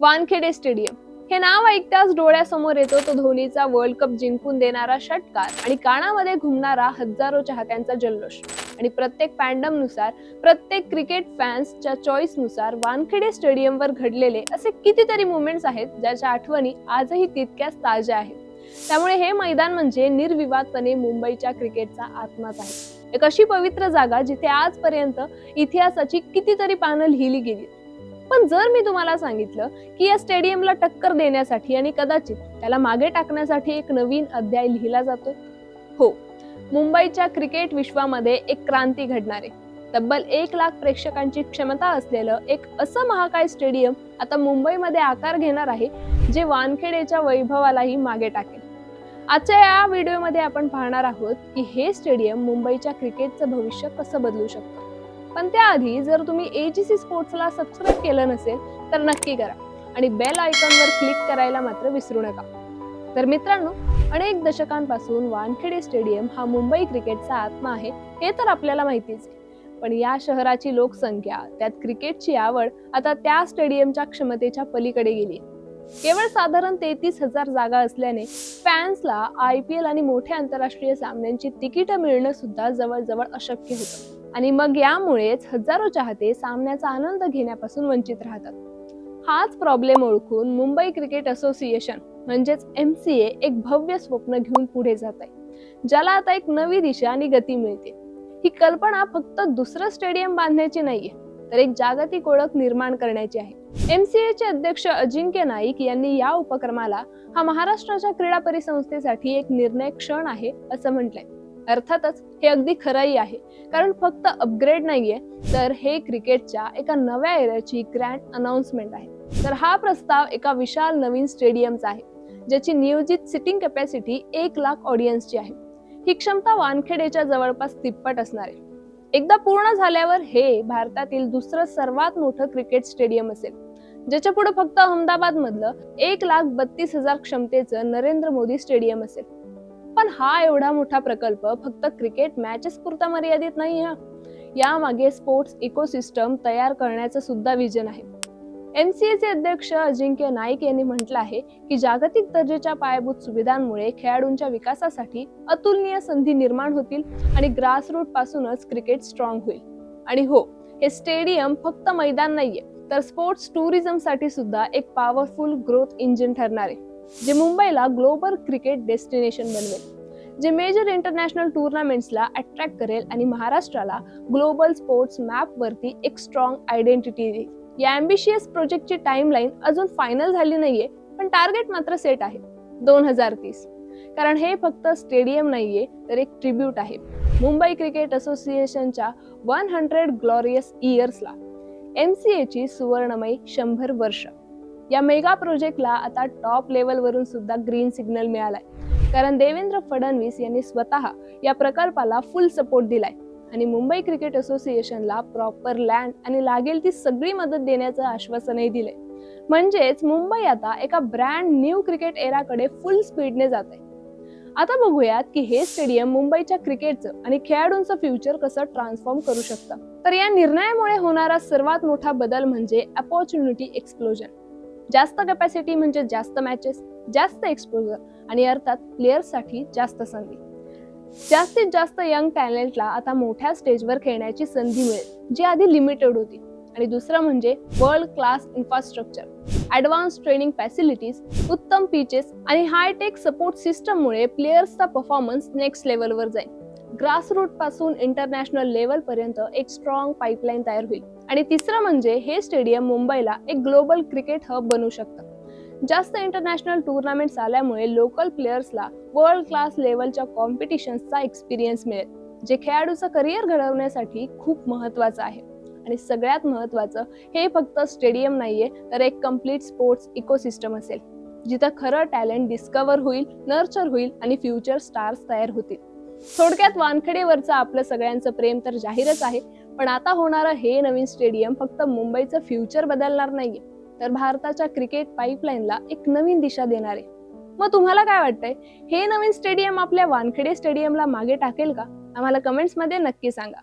Wankhede stadium हे नाव ऐकताच डोळ्यासमोर येतो तो धोनीचा वर्ल्ड कप जिंकून देणारा षटकार आणि कानामध्ये घुमणारा हजारो चाहत्यांचा जल्लोष. आणि प्रत्येक फॅन्डम नुसार, प्रत्येक क्रिकेट फॅन्सच्या चॉईस नुसार वानखेडे स्टेडियमवर घडलेले असे कितीतरी मोमेंट्स आहेत ज्याच्या आठवणी आजही तितक्याच ताज्या आहेत. त्यामुळे हे मैदान म्हणजे निर्विवादपणे मुंबईच्या क्रिकेटचा आत्माच आहे. एक अशी पवित्र जागा जिथे आजपर्यंत इतिहासाची कितीतरी पानं लिहिली गेली. पण जर मी तुम्हाला सांगितलं की या स्टेडियमला टक्कर देण्यासाठी आणि कदाचित त्याला मागे टाकण्यासाठी एक नवीन अध्याय लिहिला जातोय, हो, मुंबईच्या क्रिकेट विश्वामध्ये एक क्रांती घडणारे, तब्बल 1 लाख प्रेक्षकांची क्षमता असलेलं एक असं महाकाय स्टेडियम आता मुंबईमध्ये आकार घेणार आहे जे वानखेडेच्या वैभवालाही मागे टाकेल. आजच्या या व्हिडिओमध्ये आपण पाहणार आहोत की हे स्टेडियम मुंबईच्या क्रिकेटचं भविष्य कसं बदलू शकतं. पण त्याआधी जर तुम्ही AGC स्पोर्ट्सला सबस्क्राईब केलं नसेल तर नक्की करा आणि बेल आयकॉनवर क्लिक करायला मात्र विसरू नका. तर मित्रांनो, अनेक दशकांपासून वानखेडे स्टेडियम हा मुंबई क्रिकेटचा आत्मा आहे हे तर आपल्याला माहितीच आहे. पण या शहराची लोकसंख्या, त्यात क्रिकेटची आवड आता त्या स्टेडियमच्या क्षमतेच्या पलीकडे गेली. केवळ साधारण 33,000 जागा असल्याने फॅन्सला IPL आणि मोठ्या आंतरराष्ट्रीय सामन्यांची तिकीटं मिळणं सुद्धा जवळजवळ अशक्य होतं. आणि मग यामुळेच हजारो चाहते सामन्याचा आनंद घेण्यापासून वंचित राहतात. हाच प्रॉब्लेम ओळखून मुंबई क्रिकेट असोसिएशन म्हणजेच MCA एक भव्य स्वप्न घेऊन पुढे जात आहे, ज्याला आता एक नवी दिशा आणि गती मिळते. ही कल्पना फक्त दुसरं स्टेडियम बांधण्याची नाहीये, तर एक जागतिक ओळख निर्माण करण्याची आहे. MCA चे अध्यक्ष अजिंक्य नाईक यांनी या उपक्रमाला हा महाराष्ट्राच्या क्रीडा परिसंस्थेसाठी एक निर्णय क्षण आहे असं म्हटलंय. अर्थातच हे अगदी खरंही आहे, कारण फक्त अपग्रेड नाहीये, तर हे क्रिकेटच्या एका नव्या एराची ग्रँड अनाउन्समेंट आहे. तर हा प्रस्ताव एका विशाल नवीन स्टेडियमचा आहे, ज्याची नियोजित सिटिंग कॅपॅसिटी 1 लाख ऑडियन्सची आहे. ही क्षमता वानखेडेच्या जवळपास तिप्पट असणार आहे. एकदा पूर्ण झाल्यावर हे भारतातील दुसरं सर्वात मोठं क्रिकेट स्टेडियम असेल, ज्याच्या पुढे फक्त अहमदाबाद मधलं 1,32,000 क्षमतेचं नरेंद्र मोदी स्टेडियम असेल. पण हा एवढा मोठा प्रकल्प फक्त क्रिकेट मॅचेस पुरता मर्यादित नाही. यामागे स्पोर्ट्स इकोसिस्टम तयार करण्याचं सुद्धा विजन आहे. MCA चे अध्यक्ष अजिंक्य नाईक यांनी म्हटलं आहे की जागतिक दर्जाच्या पायाभूत सुविधांमुळे खेळाडूंच्या विकासासाठी अतुलनीय संधी निर्माण होतील आणि ग्रासरूट पासूनच क्रिकेट स्ट्रॉंग होईल. आणि हो, हे स्टेडियम फक्त मैदान नाहीये, तर स्पोर्ट्स टुरिझम साठी सुद्धा एक पॉवरफुल ग्रोथ इंजिन ठरणार आहे, जे मुंबईला ग्लोबल क्रिकेट डेस्टिनेशन बनवेल, जे मेजर इंटरनॅशनल टुर्नामेंट्सला अट्रॅक्ट करेल आणि महाराष्ट्राला ग्लोबल स्पोर्ट्स मॅप वरती एक स्ट्रॉंग आयडेंटिटी देईल. या अँबिशियस प्रोजेक्टची टाइमलाईन अजून फायनल झाली नाहीये, पण टार्गेट मात्र सेट आहे 2030. कारण हे फक्त स्टेडियम नाहीये, तर एक ट्रिब्यूट आहे मुंबई क्रिकेट असोसिएशनच्या 100 ग्लोरियस इयर्सला. MCA ची सुवर्णमय 100 वर्ष. या मेगा प्रोजेक्टला आता टॉप लेवल वरून सुद्धा ग्रीन सिग्नल मिळालाय, कारण देवेंद्र फडणवीस यांनी स्वतः या प्रकल्पाला फुल सपोर्ट दिलाय आणि मुंबई क्रिकेट असोसिएशनला प्रॉपर लँड आणि लागेल ती सगळी मदत देण्याचं आश्वासनही दिलंय. म्हणजेच मुंबई आता एका ब्रँड न्यू क्रिकेट एराकडे फुल स्पीडने जात आहे. आता बघूयात की हे स्टेडियम मुंबईच्या क्रिकेटचं आणि खेळाडूंचं फ्युचर कसं ट्रान्सफॉर्म करू शकतं. तर या निर्णयामुळे होणारा सर्वात मोठा बदल म्हणजे अपॉर्च्युनिटी एक्सप्लोजन. जास्त कॅपॅसिटी म्हणजे जास्त मॅचेस, जास्त एक्सपोजर आणि अर्थात प्लेयर्ससाठी जास्त संधी. जास्तीत जास्त यंग टॅलेंटला आता मोठ्या स्टेजवर खेळण्याची संधी मिळेल, जी आधी लिमिटेड होती. आणि दुसरं म्हणजे world class infrastructure, advance training facilities, उत्तम पिचेस आणि हायटेक सपोर्ट सिस्टममुळे प्लेयर्सचा परफॉर्मन्स नेक्स्ट लेवलवर जाईल. ग्रासरूट पासून इंटरनॅशनल लेवल पर्यंत एक स्ट्रॉंग पाईपलाईन तयार होईल. आणि तिसरं म्हणजे हे स्टेडियम मुंबईला एक ग्लोबल क्रिकेट हब बनवू शकतं. जास्त इंटरनॅशनल टुर्नामेंट्स आल्यामुळे लोकल प्लेयर्सला वर्ल्ड क्लास लेवलच्या कॉम्पिटिशन्सचा एक्सपिरियन्स मिळेल, जे खेळाडूचं करिअर घडवण्यासाठी खूप महत्वाचं आहे. आणि सगळ्यात महत्वाचं, हे फक्त स्टेडियम नाहीये, तर एक कम्प्लीट स्पोर्ट्स इकोसिस्टम असेल, जिथं खरं टॅलेंट डिस्कवर होईल, नर्चर होईल आणि फ्युचर स्टार्स तयार होतील. थोडक्यात वानखेडेवरचं आपलं सगळ्यांचं प्रेम तर जाहीरच आहे, पण आता होणारं हे नवीन स्टेडियम फक्त मुंबईचं फ्युचर बदलणार नाहीये, तर भारताच्या क्रिकेट पाईपलाईनला एक नवीन दिशा देणार आहे. मग तुम्हाला काय वाटतंय, हे नवीन स्टेडियम आपल्या वानखेडे स्टेडियमला मागे टाकेल का? आम्हाला कमेंट्समध्ये नक्की सांगा.